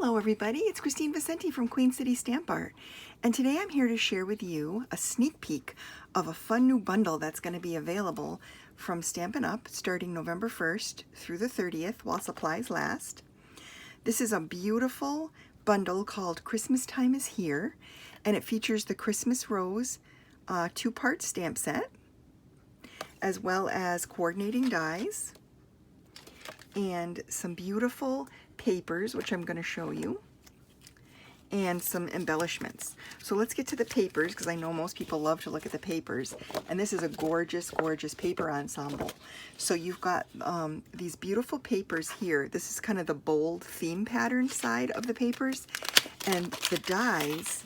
Hello everybody, it's Kristine Vicente from Queen City Stamp Art, and today I'm here to share with you a sneak peek of a fun new bundle that's going to be available from Stampin' Up starting November 1st through the 30th while supplies last. This is a beautiful bundle called Christmas Time is Here, and it features the Christmas Rose two-part stamp set, as well as coordinating dies, and some beautiful papers, which I'm going to show you, and some embellishments. So let's get to the papers, because I know most people love to look at the papers, and this is a gorgeous, gorgeous paper ensemble. So you've got these beautiful papers here. This is kind of the bold theme pattern side of the papers, and the dies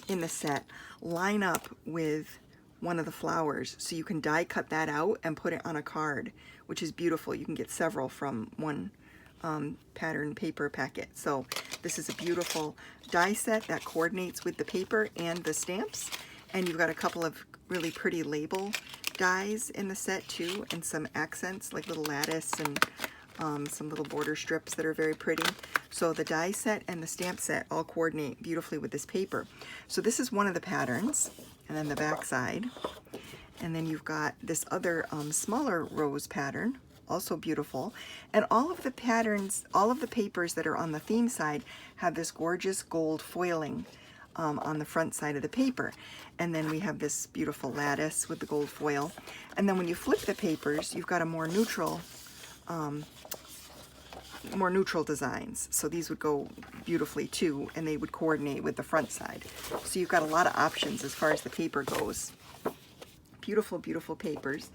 in the set line up with one of the flowers, so you can die cut that out and put it on a card, which is beautiful. You can get several from one pattern paper packet. So this is a beautiful die set that coordinates with the paper and the stamps, and you've got a couple of really pretty label dies in the set too, and some accents like little lattice and some little border strips that are very pretty. So the die set and the stamp set all coordinate beautifully with this paper. So this is one of the patterns, and then the back side, and then you've got this other smaller rose pattern, also beautiful. And all of the patterns, all of the papers that are on the theme side have this gorgeous gold foiling on the front side of the paper. And then we have this beautiful lattice with the gold foil. And then when you flip the papers, you've got a more neutral designs. So these would go beautifully too, and they would coordinate with the front side. So you've got a lot of options as far as the paper goes. Beautiful, beautiful papers.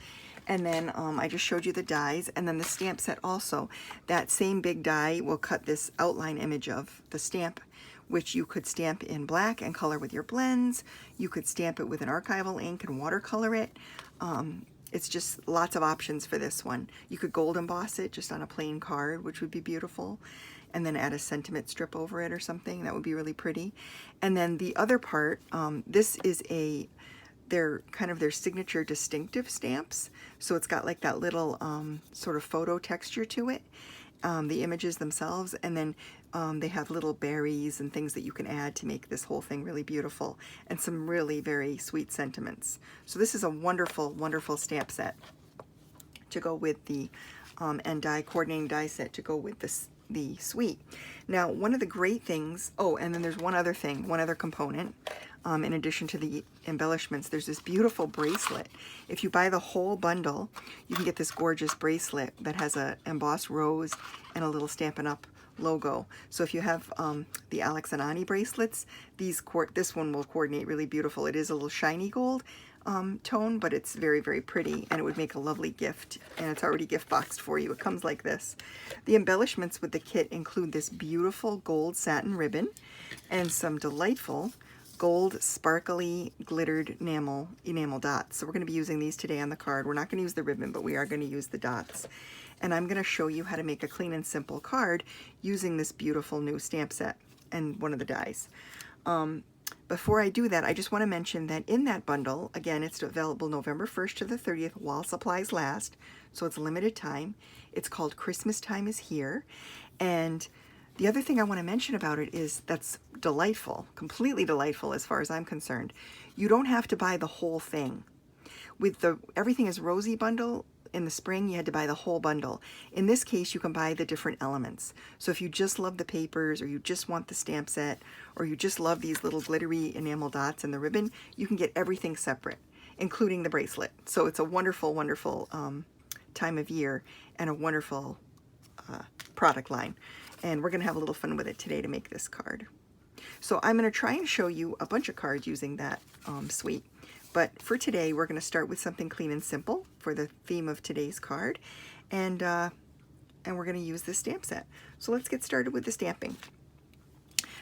And then I just showed you the dies, and then the stamp set also. That same big die will cut this outline image of the stamp, which you could stamp in black and color with your blends. You could stamp it with an archival ink and watercolor it. It's just lots of options for this one. You could gold emboss it just on a plain card, which would be beautiful, and then add a sentiment strip over it or something. That would be really pretty. And then the other part, this is they're kind of their signature distinctive stamps. So it's got like that little sort of photo texture to it, the images themselves, and then they have little berries and things that you can add to make this whole thing really beautiful, and some really very sweet sentiments. So this is a wonderful, wonderful stamp set to go with the and die coordinating die set to go with the suite. Now, one of the great things, oh, and then there's one other thing, one other component. In addition to the embellishments, there's this beautiful bracelet. If you buy the whole bundle, you can get this gorgeous bracelet that has a embossed rose and a little Stampin' Up logo. So if you have the Alex and Ani bracelets, this one will coordinate really beautiful. It is a little shiny gold tone, but it's very, very pretty, and it would make a lovely gift, and it's already gift boxed for you. It comes like this. The embellishments with the kit include this beautiful gold satin ribbon and some delightful gold sparkly glittered enamel dots. So we're going to be using these today on the card. We're not going to use the ribbon, but we are going to use the dots. And I'm going to show you how to make a clean and simple card using this beautiful new stamp set and one of the dies. Before I do that, I just want to mention that in that bundle, again, it's available November 1st to the 30th while supplies last, so it's limited time. It's called Christmas Time is Here. And the other thing I want to mention about it is that's delightful, completely delightful as far as I'm concerned. You don't have to buy the whole thing. With the Everything is Rosy bundle, in the spring you had to buy the whole bundle. In this case, you can buy the different elements. So if you just love the papers, or you just want the stamp set, or you just love these little glittery enamel dots and the ribbon, you can get everything separate, including the bracelet. So it's a wonderful, wonderful time of year, and a wonderful product line. And we're going to have a little fun with it today to make this card. So I'm going to try and show you a bunch of cards using that suite. But for today, we're going to start with something clean and simple for the theme of today's card. And we're going to use this stamp set. So let's get started with the stamping.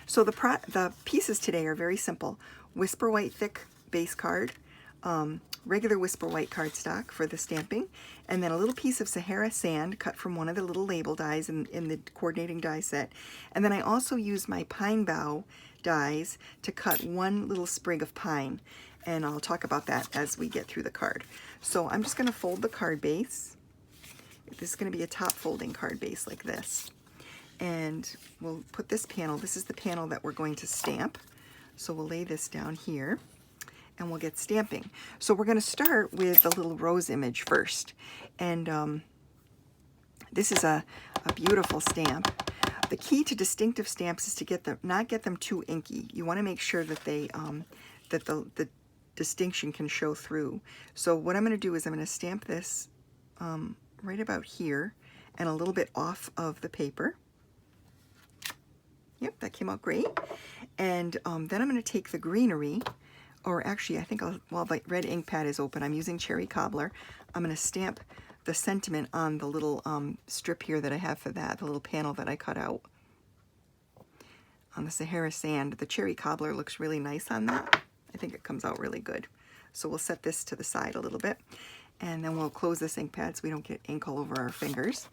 So the pieces today are very simple. Whisper White thick base card, regular Whisper White cardstock for the stamping, and then a little piece of Sahara sand cut from one of the little label dies in the coordinating die set. And then I also use my pine bough dies to cut one little sprig of pine, and I'll talk about that as we get through the card. So I'm just going to fold the card base. This is going to be a top folding card base like this. And we'll put this panel, this is the panel that we're going to stamp. So we'll lay this down here and we'll get stamping. So we're going to start with the little rose image first. And this is a beautiful stamp. The key to distinctive stamps is to not get them too inky. You want to make sure that they that the distinction can show through. So what I'm going to do is I'm going to stamp this right about here and a little bit off of the paper. Yep, that came out great. And then I'm going to take the greenery, or actually I think while the red ink pad is open, I'm using Cherry Cobbler. I'm going to stamp the sentiment on the little strip here that I have for that, the little panel that I cut out on the Sahara sand. The Cherry Cobbler looks really nice on that. I think it comes out really good. So we'll set this to the side a little bit, and then we'll close this ink pad so we don't get ink all over our fingers.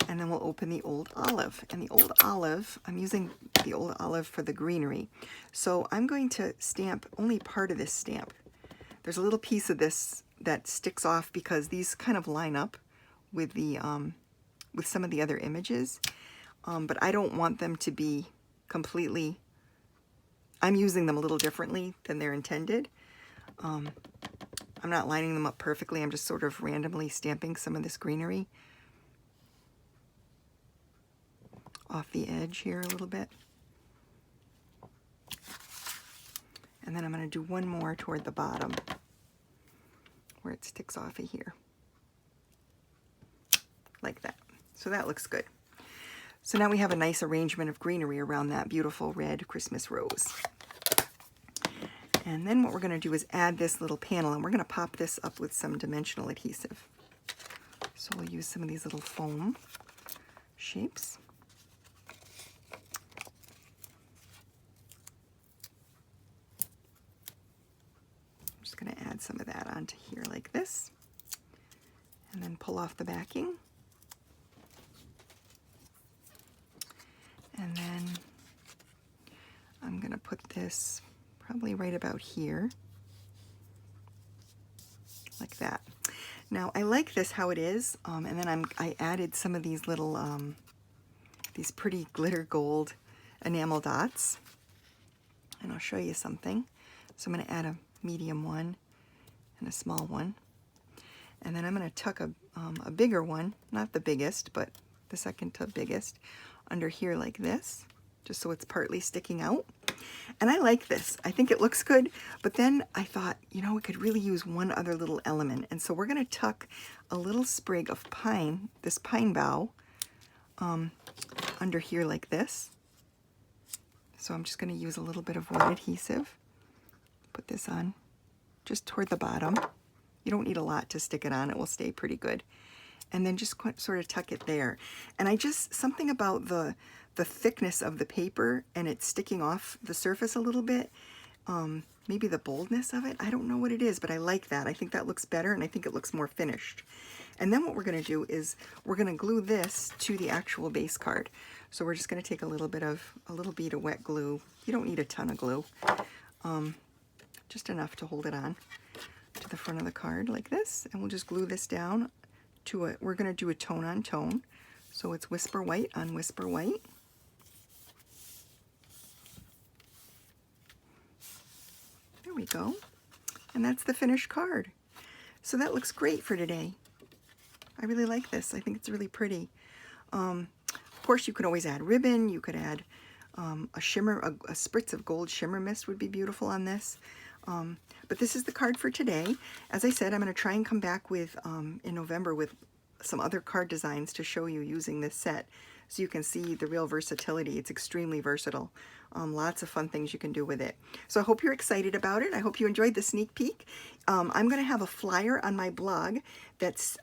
And then we'll open the Old Olive. And the Old Olive, I'm using the Old Olive for the greenery. So I'm going to stamp only part of this stamp. There's a little piece of this that sticks off because these kind of line up with the with some of the other images. But I don't want them to be completely, I'm using them a little differently than they're intended. I'm not lining them up perfectly. I'm just sort of randomly stamping some of this greenery off the edge here a little bit. And then I'm going to do one more toward the bottom where it sticks off of here. Like that. So that looks good. So now we have a nice arrangement of greenery around that beautiful red Christmas rose. And then what we're going to do is add this little panel, and we're going to pop this up with some dimensional adhesive. So we'll use some of these little foam shapes. Going to add some of that onto here like this, and then pull off the backing, and then I'm going to put this probably right about here like that. Now I like this how it is, and then I added some of these little these pretty glitter gold enamel dots, and I'll show you something. So I'm going to add a medium one and a small one, and then I'm going to tuck a bigger one, not the biggest but the second to biggest, under here like this, just so it's partly sticking out. And I like this. I think it looks good, but then I thought, you know, we could really use one other little element, and so we're going to tuck a little sprig of pine, this pine bough, under here like this. So I'm just going to use a little bit of white adhesive. Put this on just toward the bottom. You don't need a lot to stick it on. It will stay pretty good. And then just sort of tuck it there. And something about the thickness of the paper and it sticking off the surface a little bit, maybe the boldness of it, I don't know what it is, but I like that. I think that looks better, and I think it looks more finished. And then what we're going to do is we're going to glue this to the actual base card. So we're just going to take a little bead of wet glue. You don't need a ton of glue. Just enough to hold it on to the front of the card like this, and we'll just glue this down to it. We're going to do a tone on tone, so it's Whisper White on Whisper White. There we go, and that's the finished card. So that looks great for today. I really like this. I think it's really pretty. Of course, you could always add ribbon. You could add a shimmer, a spritz of gold shimmer mist would be beautiful on this. But this is the card for today. As I said, I'm going to try and come back with in November with some other card designs to show you using this set, so you can see the real versatility. It's extremely versatile. Lots of fun things you can do with it. So I hope you're excited about it. I hope you enjoyed the sneak peek. I'm going to have a flyer on my blog that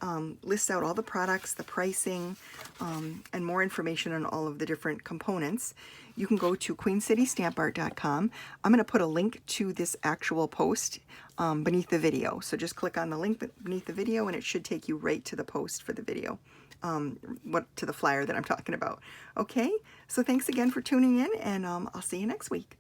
lists out all the products, the pricing, and more information on all of the different components. You can go to queencitystampart.com. I'm going to put a link to this actual post beneath the video. So just click on the link beneath the video, and it should take you right to the post for the video, to the flyer that I'm talking about. Okay, so thanks again for tuning in, and I'll see you next week.